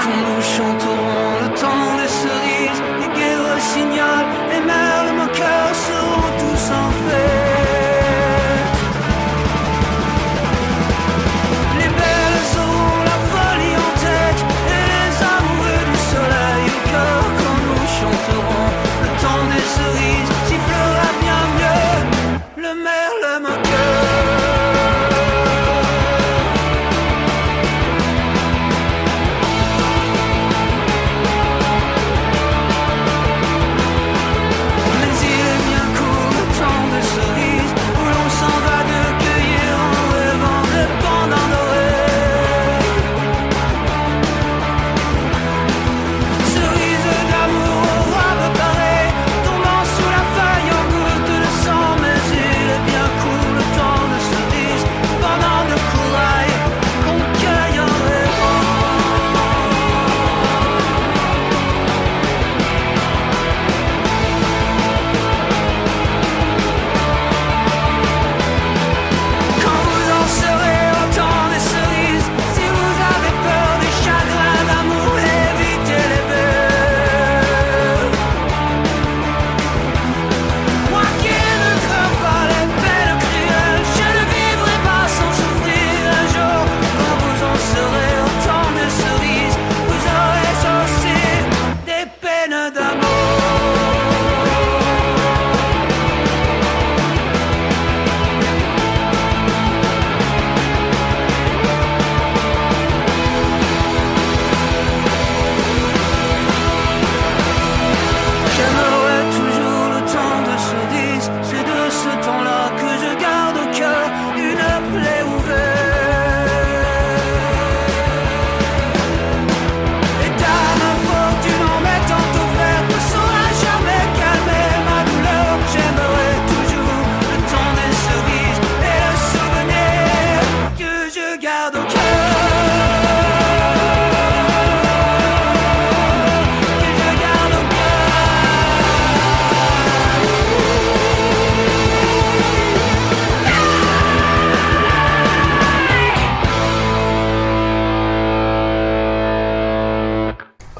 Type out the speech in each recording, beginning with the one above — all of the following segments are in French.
quand nous chanterons le temps des cerises, les gai rossignols, les merles moqueurs seront tous en fête. Les belles auront la folie en tête et les amoureux du soleil au cœur quand nous chanterons le temps des cerises, sifflera bien mieux le merle moqueur.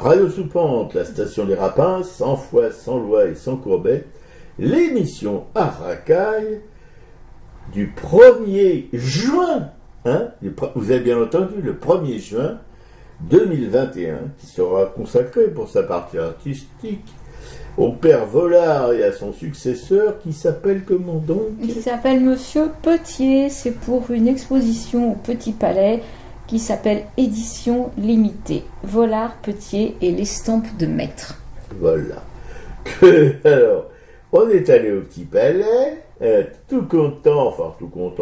Radio Soupente, la station des Rapins, sans foi, sans loi et sans courbet, l'émission Arracaille du 1er juin, vous avez bien entendu, le 1er juin 2021, qui sera consacré pour sa partie artistique au père Volard et à son successeur qui s'appelle comment donc ? Il s'appelle Monsieur Petier, c'est pour une exposition au Petit Palais qui s'appelle Édition Limitée. Volard, Petier et l'estampe de maître. Voilà. Alors, on est allé au Petit Palais, tout content,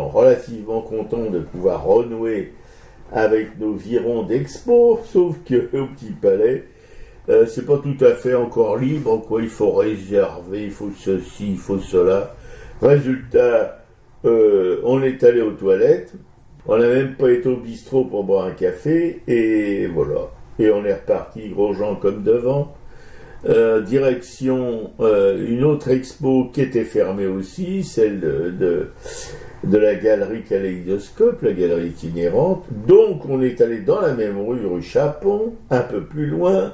relativement content de pouvoir renouer avec nos virons d'expo, sauf que au Petit Palais, c'est pas tout à fait encore libre, quoi. Il faut réserver, il faut ceci, il faut cela. Résultat, on est allé aux toilettes. On n'a même pas été au bistrot pour boire un café, et voilà. Et on est reparti, gros gens comme devant. Direction une autre expo qui était fermée aussi, celle de la galerie Kaléidoscope, la galerie itinérante. Donc on est allé dans la même rue Chapon, un peu plus loin,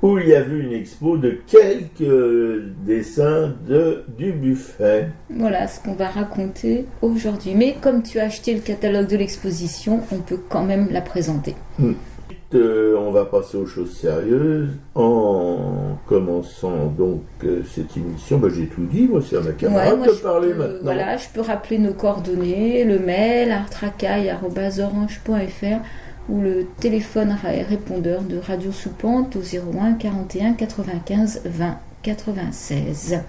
où il y avait une expo de quelques dessins du Buffet. Voilà ce qu'on va raconter aujourd'hui. Mais comme tu as acheté le catalogue de l'exposition, on peut quand même la présenter. On va passer aux choses sérieuses en commençant donc cette émission. J'ai tout dit, moi c'est à ma camarade de parler maintenant. Voilà, je peux rappeler nos coordonnées, le mail artracaille@orange.fr ou le téléphone répondeur de Radio Soupente au 01 41 95 20 96.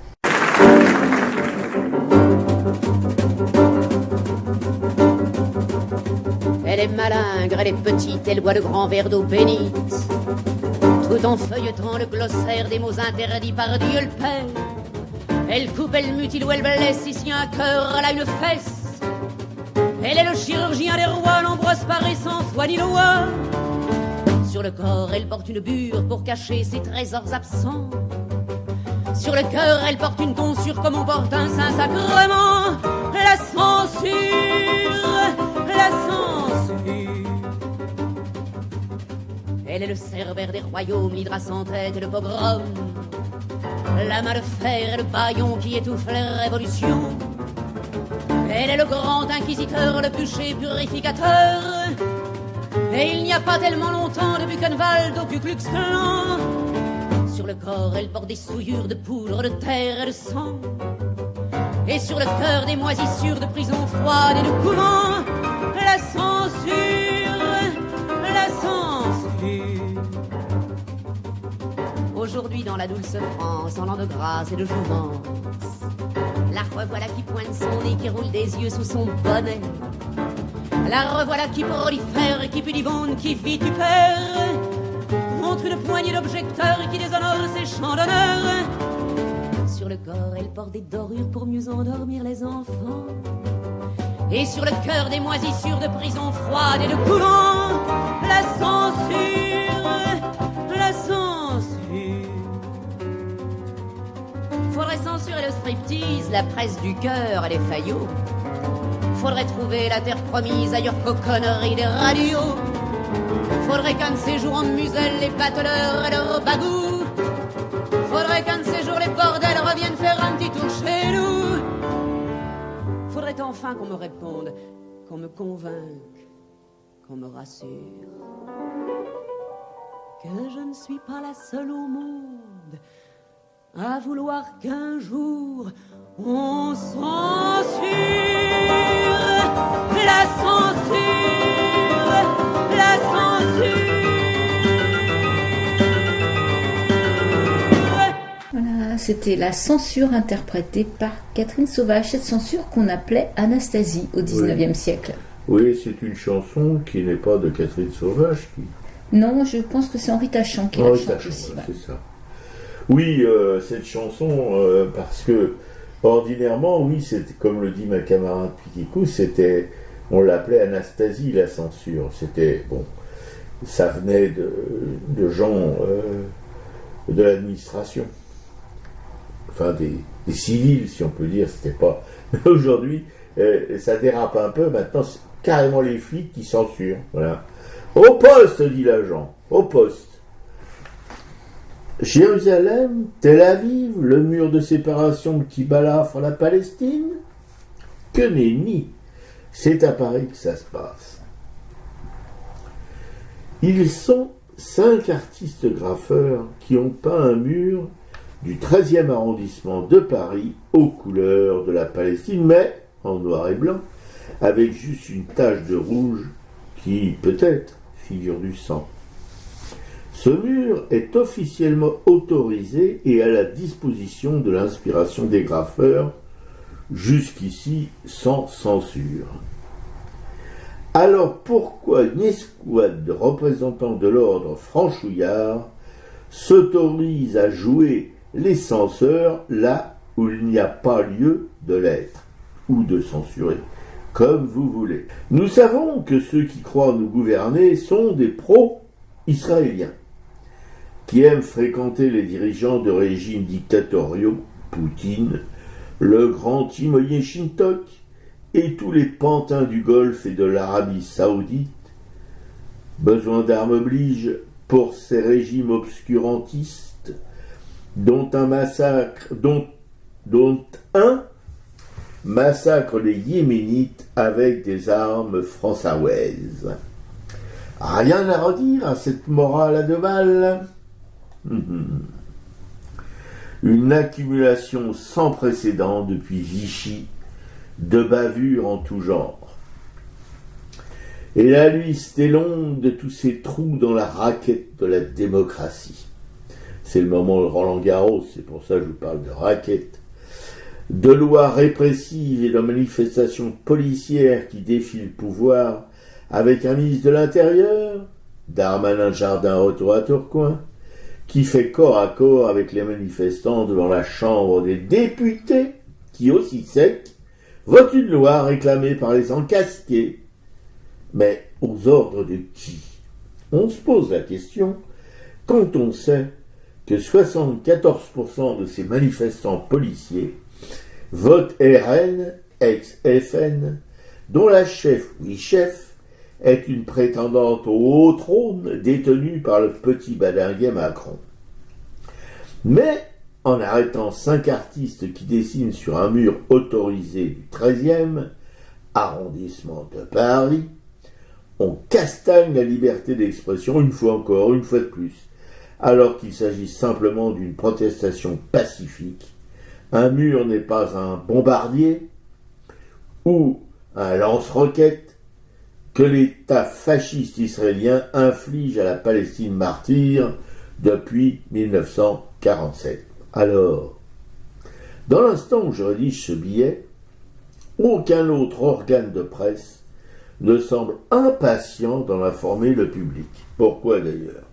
Elle est malingre, elle est petite, elle boit de grands verres d'eau bénite, tout en feuilletant le glossaire des mots interdits par Dieu le Père. Elle coupe, elle mutile ou elle blesse, ici un cœur, elle a une fesse. Elle est le chirurgien des rois, l'Ambroise Paré sans foi ni loi. Sur le corps, elle porte une bure pour cacher ses trésors absents. Sur le cœur, elle porte une tonsure comme on porte un Saint-Sacrement. La censure, la censure. Elle est le cerbère des royaumes, l'hydra sans tête et le pogrom. La main de fer et le bâillon qui étouffe les révolutions. Elle est le grand inquisiteur, le bûcher purificateur. Et il n'y a pas tellement longtemps de Buchenwald au Ku Klux Klan. Sur le corps, elle porte des souillures de poudre, de terre et de sang. Et sur le cœur, des moisissures de prison froide et de couvent. La censure, la censure. Aujourd'hui, dans la douce France, en l'an de grâce et de jouvence, la revoilà qui pointe son nez, qui roule des yeux sous son bonnet. La revoilà qui prolifère et qui pudibonde, qui vitupère contre une poignée d'objecteurs et qui déshonore ses chants d'honneur. Sur le corps, elle porte des dorures pour mieux endormir les enfants. Et sur le cœur, des moisissures de prison froide et de couvent. La censure, la censure. Faudrait censurer le striptease, la presse du cœur et les faillots. Faudrait trouver la terre promise ailleurs qu'aux conneries des radios. Faudrait qu'un de ces jours on muselle les bateleurs et leurs bagous. Faudrait qu'un de ces jours les bordels reviennent faire un petit tour chez nous. Faudrait enfin qu'on me réponde, qu'on me convainque, qu'on me rassure que je ne suis pas la seule au monde à vouloir qu'un jour on censure. La censure, la censure. Voilà, c'était la censure interprétée par Catherine Sauvage, cette censure qu'on appelait Anastasie au XIXe siècle. Oui, c'est une chanson qui n'est pas de Catherine Sauvage. Non, je pense que c'est Henri Tachant qui la chante aussi. C'est ça. Oui, cette chanson, parce que ordinairement, oui, c'était comme le dit ma camarade Piquicou, on l'appelait Anastasie la censure. C'était bon, ça venait de gens de l'administration, enfin des civils, si on peut dire. C'était pas. Mais aujourd'hui, ça dérape un peu. Maintenant, c'est carrément les flics qui censurent. Voilà. Au poste, dit l'agent. Au poste. Jérusalem, Tel Aviv, le mur de séparation qui balafre la Palestine. Que nenni. C'est à Paris que ça se passe. Ils sont 5 artistes graffeurs qui ont peint un mur du 13e arrondissement de Paris aux couleurs de la Palestine, mais en noir et blanc, avec juste une tache de rouge qui, peut-être, figure du sang. Ce mur est officiellement autorisé et à la disposition de l'inspiration des graffeurs, jusqu'ici sans censure. Alors pourquoi une escouade de représentants de l'ordre franchouillard s'autorise à jouer les censeurs là où il n'y a pas lieu de l'être, ou de censurer, comme vous voulez. Nous savons que ceux qui croient nous gouverner sont des pro-israéliens, qui aiment fréquenter les dirigeants de régimes dictatoriaux, Poutine, le grand timonier Shintok, et tous les pantins du Golfe et de l'Arabie Saoudite. Besoin d'armes oblige pour ces régimes obscurantistes, dont un massacre les Yéménites avec des armes françaises. Rien à redire à cette morale à deux balles. Une accumulation sans précédent depuis Vichy de bavures en tout genre. Et la liste est longue de tous ces trous dans la raquette de la démocratie. C'est le moment de Roland Garros, c'est pour ça que je vous parle de raquette. De lois répressives et de manifestations policières qui défient le pouvoir avec un ministre de l'Intérieur, Darmanin Jardin Otto à Tourcoing, qui fait corps à corps avec les manifestants devant la Chambre des députés, qui aussi sec vote une loi réclamée par les encasqués. Mais aux ordres de qui? On se pose la question quand on sait que 74% de ces manifestants policiers votent RN, ex-FN, dont la chef, oui chef, est une prétendante au haut trône détenue par le petit badinguet Macron. Mais, en arrêtant 5 artistes qui dessinent sur un mur autorisé du 13e arrondissement de Paris, on castagne la liberté d'expression une fois encore, une fois de plus, alors qu'il s'agit simplement d'une protestation pacifique. Un mur n'est pas un bombardier ou un lance-roquettes que l'État fasciste israélien inflige à la Palestine martyre depuis 1947. Alors, dans l'instant où je rédige ce billet, aucun autre organe de presse ne semble impatient d'en informer le public. Pourquoi d'ailleurs ?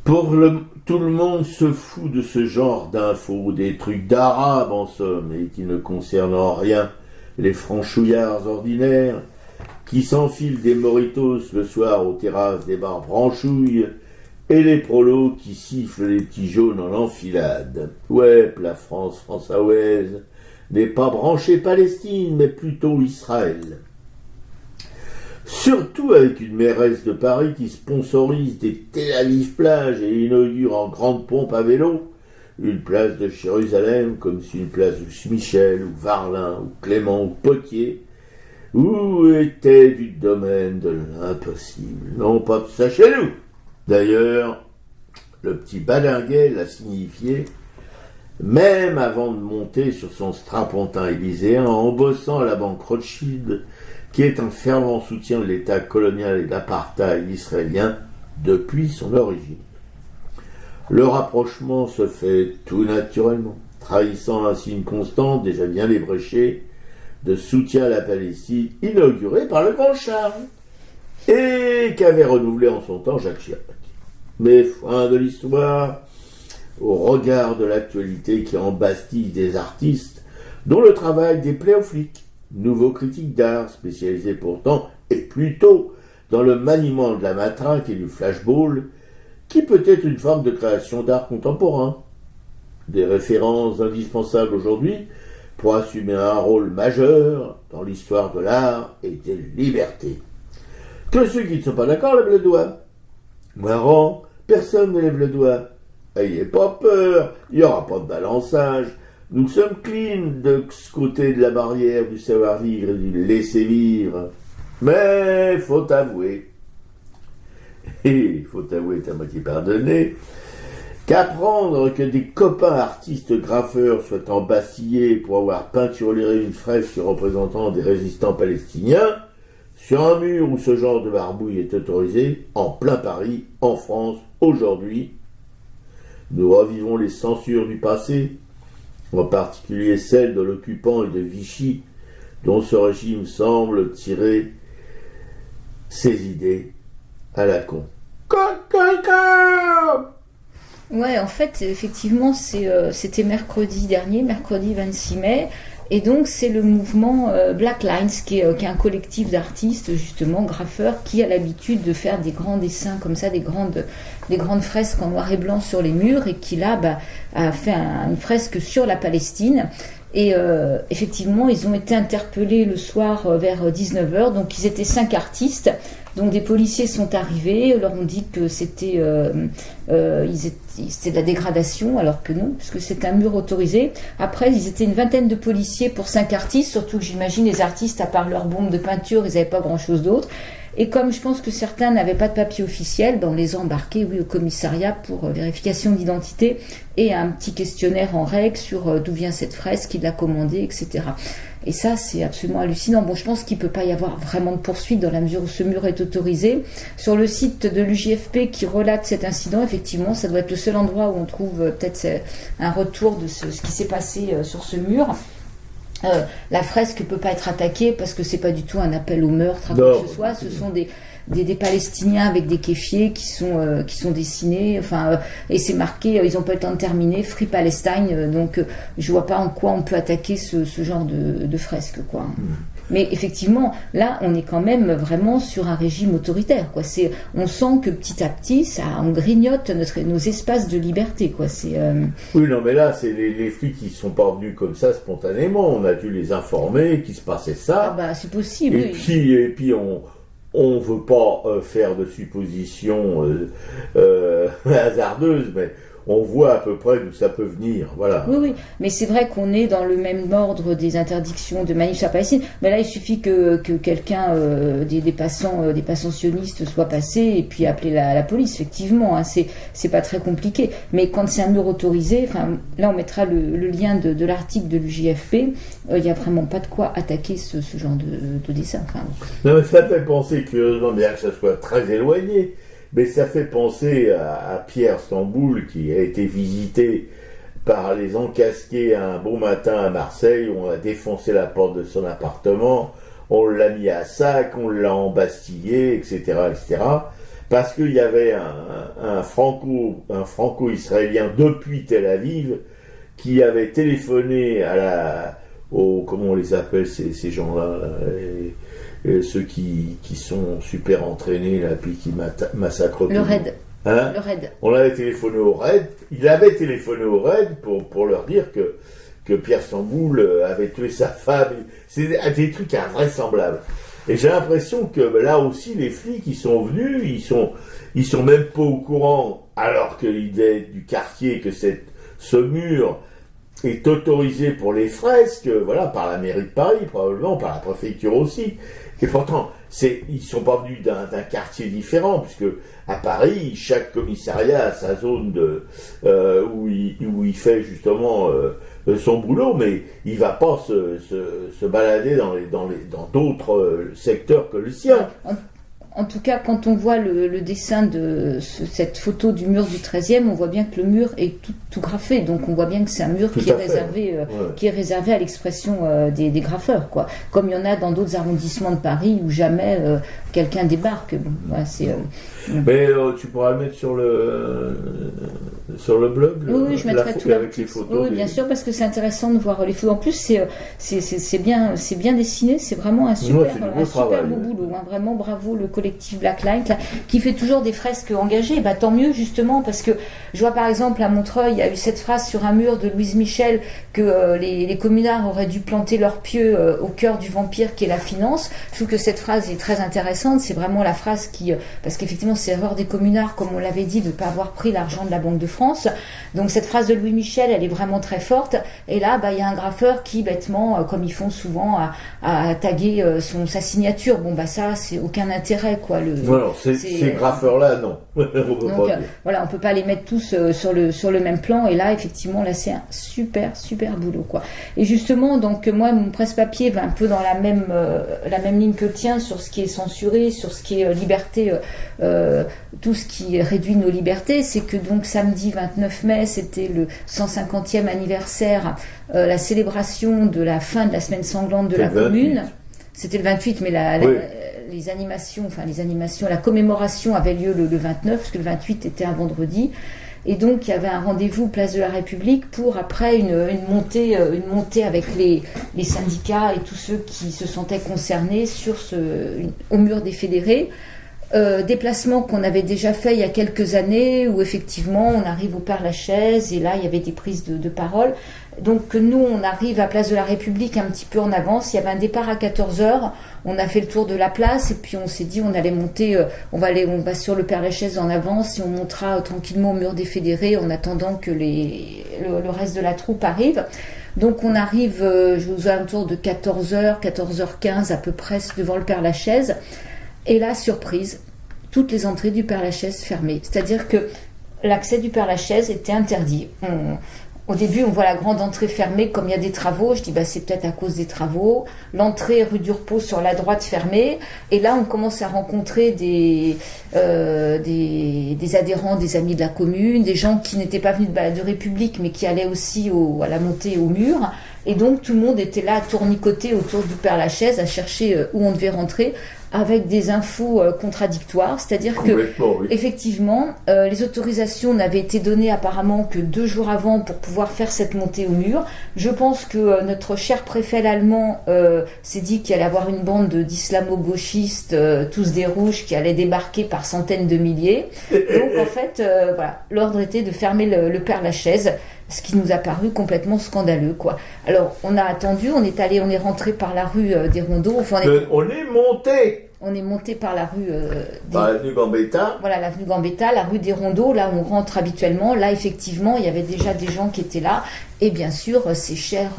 Tout le monde se fout de ce genre d'infos, des trucs d'arabes en somme, et qui ne concernent en rien les franchouillards ordinaires, qui s'enfilent des moritos le soir aux terrasses des bars branchouilles, et les prolos qui sifflent les petits jaunes en enfilade. Ouais, la France française n'est pas branchée Palestine, mais plutôt Israël. Surtout avec une mairesse de Paris qui sponsorise des Tel Aviv plages et inaugure en grande pompe à vélo une place de Jérusalem comme si une place de Michel ou Varlin ou Clément ou Potier ou était du domaine de l'impossible. Non, pas de ça chez nous. D'ailleurs, le petit badinguet l'a signifié même avant de monter sur son strapontin élyséen en bossant à la banque Rothschild, qui est un fervent soutien de l'État colonial et de l'apartheid israélien depuis son origine. Le rapprochement se fait tout naturellement, trahissant ainsi une constante déjà bien ébréchée de soutien à la Palestine inaugurée par le grand Charles et qu'avait renouvelé en son temps Jacques Chirac. Mais fin de l'histoire, au regard de l'actualité qui embastille des artistes dont le travail déplaît aux flics, nouveau critique d'art, spécialisé pourtant, et plutôt, dans le maniement de la matraque et du flashball, qui peut être une forme de création d'art contemporain. Des références indispensables aujourd'hui pour assumer un rôle majeur dans l'histoire de l'art et des libertés. Que ceux qui ne sont pas d'accord lèvent le doigt. Marrant, personne ne lève le doigt. Ayez pas peur, il n'y aura pas de balançage. Nous sommes clean de ce côté de la barrière du savoir-vivre et du laisser-vivre. Mais faut avouer, et faut avouer est à moitié pardonné, qu'apprendre que des copains artistes graffeurs soient embastillés pour avoir peinturluré une fresque représentant des résistants palestiniens sur un mur où ce genre de barbouille est autorisé, en plein Paris, en France, aujourd'hui, nous revivons les censures du passé, en particulier celle de l'occupant et de Vichy, dont ce régime semble tirer ses idées à la con. Ouais, en fait, effectivement, c'était mercredi dernier, mercredi 26 mai, et donc c'est le mouvement Black Lines, qui est un collectif d'artistes, justement, graffeurs, qui a l'habitude de faire des grands dessins comme ça, des grandes fresques en noir et blanc sur les murs, et qui là a fait une fresque sur la Palestine. Et effectivement, ils ont été interpellés le soir vers 19h, donc ils étaient 5 artistes. Donc des policiers sont arrivés, leur ont dit que c'était de la dégradation, alors que non, puisque c'est un mur autorisé. Après, ils étaient une vingtaine de policiers pour 5 artistes, surtout que j'imagine les artistes, à part leur bombe de peinture, ils n'avaient pas grand-chose d'autre. Et comme je pense que certains n'avaient pas de papier officiel, on les a embarqués, au commissariat pour vérification d'identité et un petit questionnaire en règle sur d'où vient cette fresque, qui l'a commandée, etc. Et ça, c'est absolument hallucinant. Bon, je pense qu'il ne peut pas y avoir vraiment de poursuite dans la mesure où ce mur est autorisé. Sur le site de l'UJFP qui relate cet incident, effectivement, ça doit être le seul endroit où on trouve peut-être un retour de ce qui s'est passé sur ce mur. La fresque ne peut pas être attaquée parce que c'est pas du tout un appel au meurtre à quoi que ce soit. Ce sont des Palestiniens avec des kéfiers qui sont dessinés, et c'est marqué, ils n'ont pas le temps de terminer, Free Palestine, donc je vois pas en quoi on peut attaquer ce genre de fresque, quoi. Mais effectivement, là, on est quand même vraiment sur un régime autoritaire, quoi. On sent que petit à petit, on grignote nos espaces de liberté, quoi. Oui, non, mais là, c'est les flics qui sont pas venus comme ça spontanément. On a dû les informer qu'il se passait ça. Ah bah, c'est possible. Et puis on veut pas faire de suppositions hasardeuses, mais on voit à peu près d'où ça peut venir, voilà. Oui, mais c'est vrai qu'on est dans le même ordre des interdictions de manifs à Palestine, mais là il suffit que quelqu'un, des passants sionistes soit passé et puis appeler la police, effectivement, hein, c'est pas très compliqué. Mais quand c'est un mur autorisé, là on mettra le lien de l'article de l'UJFP, il n'y a vraiment pas de quoi attaquer ce genre de dessin. Non, mais ça fait penser, curieusement, bien que ça soit très éloigné, mais ça fait penser à Pierre Stamboul, qui a été visité par les encasqués un beau matin à Marseille. On a défoncé la porte de son appartement, on l'a mis à sac, on l'a embastillé, etc., parce qu'il y avait un franco-israélien depuis Tel Aviv qui avait téléphoné comment on les appelle ces gens-là, ceux qui sont super entraînés là, puis qui massacrent le RAID. Hein? Le RAID. On avait téléphoné au RAID. Il avait téléphoné au RAID pour leur dire que Pierre Stamboul avait tué sa femme. C'est des trucs invraisemblables. Et j'ai l'impression que là aussi les flics ils sont venus, ils sont même pas au courant, alors qu'il est du quartier, que ce mur est autorisé pour les fresques, voilà, par la mairie de Paris, probablement, par la préfecture aussi. Et pourtant, ils sont pas venus d'un quartier différent, puisque à Paris, chaque commissariat a sa zone où il fait justement son boulot, mais il va pas se balader dans d'autres secteurs que le sien. En tout cas, quand on voit le dessin de cette photo du mur du 13e, on voit bien que le mur est tout graffé. Donc on voit bien que c'est un mur qui est réservé à l'expression des graffeurs, quoi. Comme il y en a dans d'autres arrondissements de Paris où jamais quelqu'un débarque. Bon, voilà, mais tu pourras le mettre sur le blog. Oui, je mettrai tout avec les photos. Oui, bien sûr, parce que c'est intéressant de voir les photos. En plus, c'est bien dessiné. C'est vraiment un super beau boulot. Hein. Vraiment, bravo le collectif Blacklight là, qui fait toujours des fresques engagées. Bah, tant mieux justement, parce que je vois par exemple à Montreuil, il y a eu cette phrase sur un mur de Louise Michel que les communards auraient dû planter leurs pieux au cœur du vampire qui est la finance. Je trouve que cette phrase est très intéressante. C'est vraiment la phrase parce qu'effectivement c'est erreur des communards, comme on l'avait dit, de ne pas avoir pris l'argent de la Banque de France. Donc cette phrase de Louis Michel, elle est vraiment très forte. Et là, il y a un graffeur qui bêtement, comme ils font souvent, a tagué sa signature. Bon ça, c'est aucun intérêt, quoi. Ces graffeurs-là, non. Donc voilà, on peut pas les mettre tous sur le même plan. Et là, effectivement, là c'est un super boulot, quoi. Et justement, donc moi, mon presse-papier va un peu dans la même ligne que le tien sur ce qui est censuré, sur ce qui est liberté, tout ce qui réduit nos libertés. C'est que donc samedi 29 mai, c'était le 150e anniversaire, la célébration de la fin de la semaine sanglante de la Commune. C'était le 28, mais les animations, la commémoration avait lieu le 29, parce que le 28 était un vendredi. Et donc, il y avait un rendez-vous place de la République pour, après, une montée avec les syndicats et tous ceux qui se sentaient concernés au mur des fédérés. Déplacement qu'on avait déjà fait il y a quelques années, où effectivement, on arrive au Père-Lachaise, et là, il y avait des prises de parole. Donc, nous, on arrive à place de la République un petit peu en avance. Il y avait un départ à 14h. On a fait le tour de la place, et puis on s'est dit, on allait monter, on va sur le Père-Lachaise en avance, et on montera tranquillement au mur des fédérés en attendant que le reste de la troupe arrive. Donc on arrive, aux alentours de 14h, 14h15 à peu près devant le Père-Lachaise. Et là, surprise, toutes les entrées du Père-Lachaise fermées. C'est-à-dire que l'accès du Père-Lachaise était interdit. Au début, on voit la grande entrée fermée, comme il y a des travaux. Je dis, c'est peut-être à cause des travaux. L'entrée rue du Repos sur la droite fermée. Et là, on commence à rencontrer des adhérents, des amis de la commune, des gens qui n'étaient pas venus de République, mais qui allaient aussi à la montée au mur. Et donc, tout le monde était là, tournicoté autour du Père-Lachaise, à chercher où on devait rentrer, avec des infos contradictoires, c'est-à-dire que Complètement, oui. effectivement, les autorisations n'avaient été données apparemment que 2 jours avant pour pouvoir faire cette montée au mur. Je pense que notre cher préfet allemand s'est dit qu'il allait avoir une bande d'islamo-gauchistes, tous des rouges, qui allaient débarquer par centaines de milliers. Donc en fait, voilà, l'ordre était de fermer le Père-Lachaise, ce qui nous a paru complètement scandaleux, quoi. Alors, on a attendu, on est rentré par la rue des Rondeaux. Enfin, on est monté par la rue par l'avenue Gambetta. Voilà, l'avenue Gambetta, la rue des Rondeaux, là où on rentre habituellement. Là, effectivement, il y avait déjà des gens qui étaient là. Et bien sûr, ces chers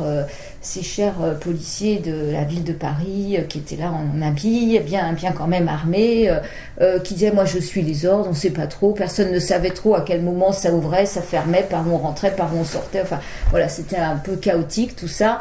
policiers de la ville de Paris qui étaient là en habit, bien quand même armés, qui disaient « Moi, je suis les ordres, on ne sait pas trop. Personne ne savait trop à quel moment ça ouvrait, ça fermait, par où on rentrait, par où on sortait. » Enfin, voilà, c'était un peu chaotique, tout ça.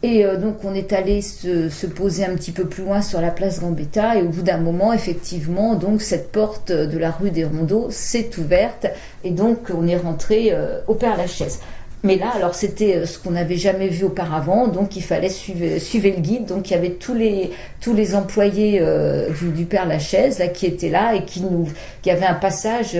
Et donc on est allé se poser un petit peu plus loin sur la place Gambetta, et au bout d'un moment, effectivement, donc cette porte de la rue des Rondeaux s'est ouverte, et donc on est rentré au Père-Lachaise. Mais là, alors c'était ce qu'on n'avait jamais vu auparavant, donc il fallait suivre le guide. Donc il y avait tous les employés du Père-Lachaise là qui étaient là et qui avaient un passage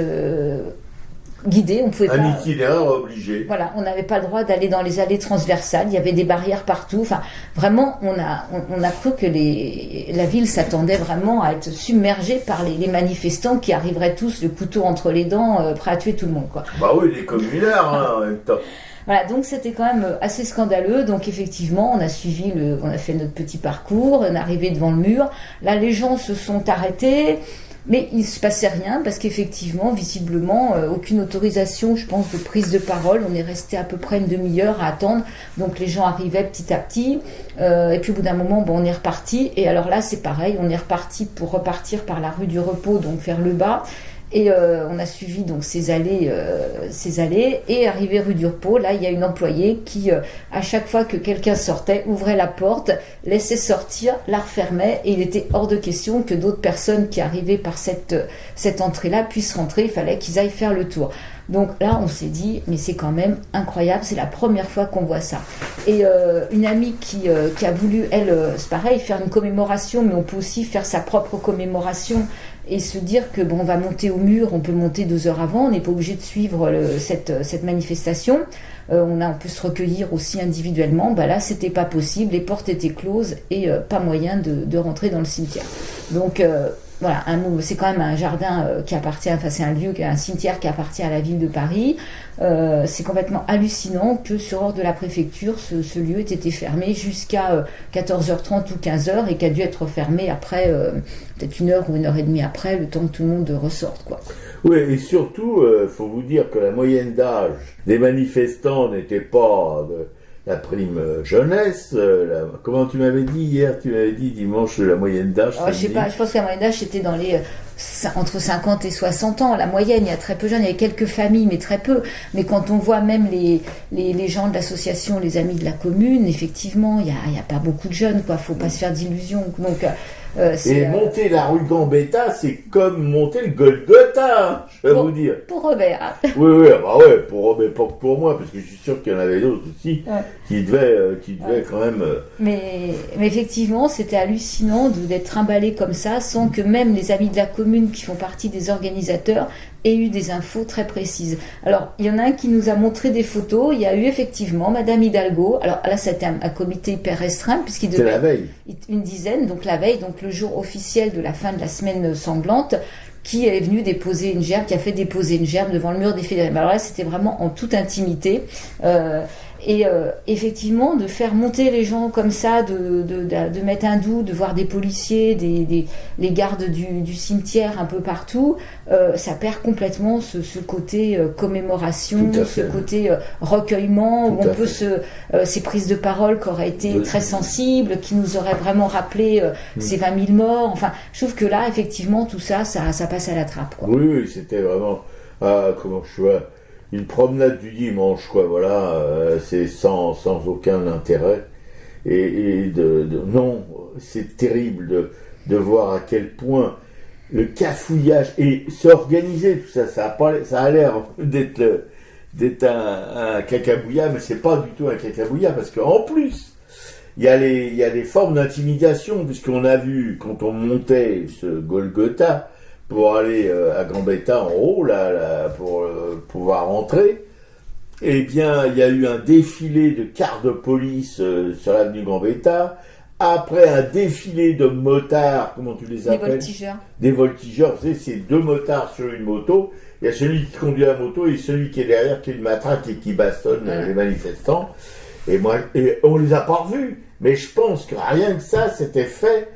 guidé, on pouvait pas. Un itinéraire obligé. Voilà, on n'avait pas le droit d'aller dans les allées transversales. Il y avait des barrières partout. Enfin, vraiment, on a cru que la ville s'attendait vraiment à être submergée par les manifestants qui arriveraient tous le couteau entre les dents, prêts à tuer tout le monde, quoi. Bah oui, des communards, en même temps. Voilà, donc c'était quand même assez scandaleux. Donc effectivement, on a fait notre petit parcours, on est arrivé devant le mur. Là, les gens se sont arrêtés. Mais il ne se passait rien parce qu'effectivement, visiblement, aucune autorisation, je pense, de prise de parole. On est resté à peu près une demi-heure à attendre. Donc les gens arrivaient petit à petit. Et puis au bout d'un moment, on est reparti. Et alors là, c'est pareil, on est reparti pour repartir par la rue du Repos, donc vers le bas. Et on a suivi donc ces allées, et arrivé rue du Repos, là il y a une employée qui, à chaque fois que quelqu'un sortait, ouvrait la porte, laissait sortir, la refermait, et il était hors de question que d'autres personnes qui arrivaient par cette entrée-là puissent rentrer. Il fallait qu'ils aillent faire le tour. Donc là, on s'est dit, mais c'est quand même incroyable, c'est la première fois qu'on voit ça. Et une amie qui a voulu, elle, c'est pareil, faire une commémoration, mais on peut aussi faire sa propre commémoration et se dire que on va monter au mur, on peut monter 2 heures avant, on n'est pas obligé de suivre cette manifestation. On peut se recueillir aussi individuellement. Là, c'était pas possible, les portes étaient closes et pas moyen de rentrer dans le cimetière. Donc voilà, c'est quand même un jardin qui appartient, enfin c'est un cimetière qui appartient à la ville de Paris. C'est complètement hallucinant que sur ordre de la préfecture, ce lieu ait été fermé jusqu'à 14h30 ou 15h, et qu'a dû être fermé après, peut-être 1 heure ou 1 heure et demie après, le temps que tout le monde ressorte, quoi. Oui, et surtout, faut vous dire que la moyenne d'âge des manifestants n'était pas la prime jeunesse. Comment tu m'avais dit hier? Tu m'avais dit dimanche la moyenne d'âge. Je sais pas, je pense que la moyenne d'âge c'était dans les entre 50 et 60 ans. La moyenne, il y a très peu de jeunes, il y a quelques familles, mais très peu. Mais quand on voit même les gens de l'association, les amis de la commune, effectivement, il y a pas beaucoup de jeunes, quoi. Faut pas se faire d'illusions. Donc et monter la rue Gambetta, c'est comme monter le Golgotha, je vais vous dire. Pour Robert. Oui, pour moi, parce que je suis sûr qu'il y en avait d'autres aussi qui devaient quand même. Mais effectivement, c'était hallucinant d'être trimballé comme ça, sans que même les amis de la commune qui font partie des organisateurs aient eu des infos très précises. Alors, il y en a un qui nous a montré des photos. Il y a eu effectivement Madame Hidalgo. Alors là, c'était un comité hyper restreint puisqu'il devait la veille. Une dizaine, donc la veille, donc le jour officiel de la fin de la semaine sanglante, qui est venu déposer une gerbe, qui a fait déposer une gerbe devant le mur des fédérés. Alors là, c'était vraiment en toute intimité. Et effectivement, de faire monter les gens comme ça, de mettre un doux, de voir des policiers, les gardes du cimetière un peu partout, ça perd complètement ce côté commémoration, ce côté recueillement, où on peut ces prises de parole qui auraient été très sensibles, qui nous auraient vraiment rappelé ces 20 000 morts. Enfin, je trouve que là, effectivement, tout ça passe à la trappe, quoi. Oui, c'était vraiment, comment je vois, une promenade du dimanche, quoi, voilà, c'est sans aucun intérêt. Et non, c'est terrible de voir à quel point le cafouillage et s'organiser, tout ça, ça a l'air d'être un cacabouillat, mais c'est pas du tout un cacabouillat, parce qu'en plus, il y a des formes d'intimidation, puisqu'on a vu, quand on montait ce Golgotha, pour aller à Gambetta en haut, là, pour pouvoir rentrer, eh bien, il y a eu un défilé de cars de police sur l'avenue Gambetta, après un défilé de motards, comment tu les appelles ? Des voltigeurs. Des voltigeurs, vous savez, c'est deux motards sur une moto, il y a celui qui conduit la moto et celui qui est derrière, qui est une matraque et qui bastonne les manifestants. Et on les a pas revus, mais je pense que rien que ça, c'était fait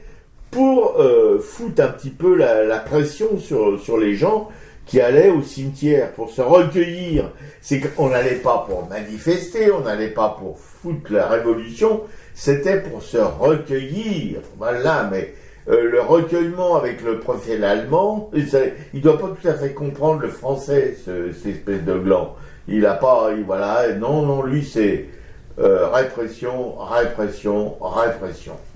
pour foutre un petit peu la pression sur les gens qui allaient au cimetière pour se recueillir. C'est qu'on n'allait pas pour manifester, on n'allait pas pour foutre la révolution, c'était pour se recueillir. Voilà, mais le recueillement avec le prophète allemand, il doit pas tout à fait comprendre le français, cette espèce de gland. Non, lui c'est répression.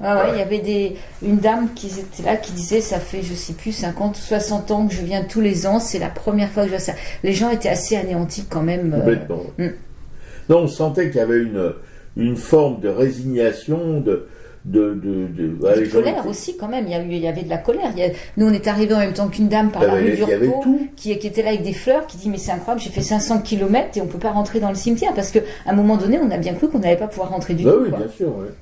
Ah ouais, il y avait une dame qui était là qui disait ça fait je sais plus 50 ou 60 ans que je viens tous les ans, c'est la première fois que je vois ça. Les gens étaient assez anéantis quand même. Complètement. Non, on sentait qu'il y avait une forme de résignation, de colère aussi quand même, il y avait de la colère. Nous on est arrivés en même temps qu'une dame par la rue du Repos qui était là avec des fleurs, qui dit mais c'est incroyable, j'ai fait 500 km et on peut pas rentrer dans le cimetière parce qu'à un moment donné on a bien cru qu'on n'allait pas pouvoir rentrer du tout. Oui, bien sûr. Ouais.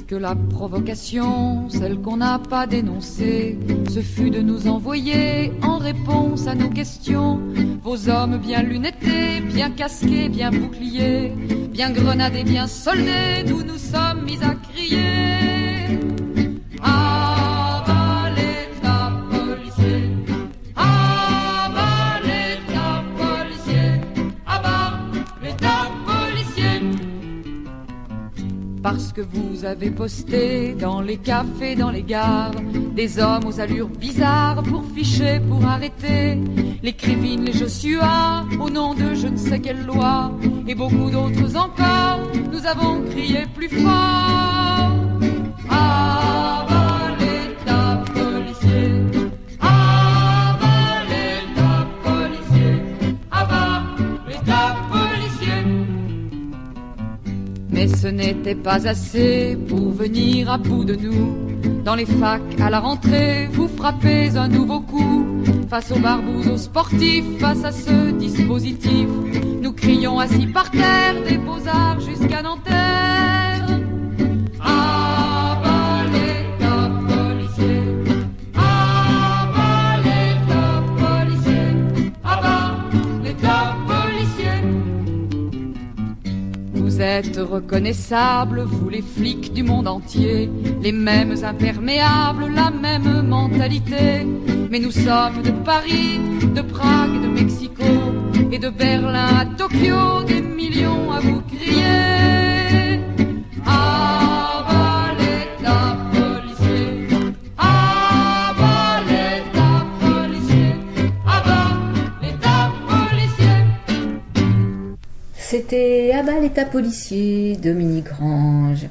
Que la provocation, celle qu'on n'a pas dénoncée, ce fut de nous envoyer en réponse à nos questions vos hommes bien lunettés, bien casqués, bien boucliers, bien grenadés, bien soldés, d'où nous sommes mis à crier. Ah bas l'État policier, ah bas l'État policier, ah bas l'État policier. Parce que vous avez posté dans les cafés, dans les gares, des hommes aux allures bizarres pour ficher, pour arrêter les Krivine, les Joshua, au nom de je ne sais quelle loi, et beaucoup d'autres encore, nous avons crié plus fort. Ah bas l'État policier, ah bas l'État policier, ah bas l'État policier. Mais ce n'était pas assez pour venir à bout de nous. Dans les facs, à la rentrée, vous frappez un nouveau coup. Face aux barbouzes, aux sportifs, face à ce dispositif, nous crions assis par terre, des beaux-arts jusqu'à Nanterre. Ah bas l'État policier, ah bas l'État policier, ah bas l'État policier. Vous êtes reconnaissables, vous les flics du monde entier, les mêmes imperméables, la même mentalité. Mais nous sommes de Paris, de Prague, de Mexico et de Berlin à Tokyo, des millions à vous crier. Ah bas l'État policier, ah bas l'État policier, ah bas l'État policier. C'était Ah bas l'État policier, Dominique Grange.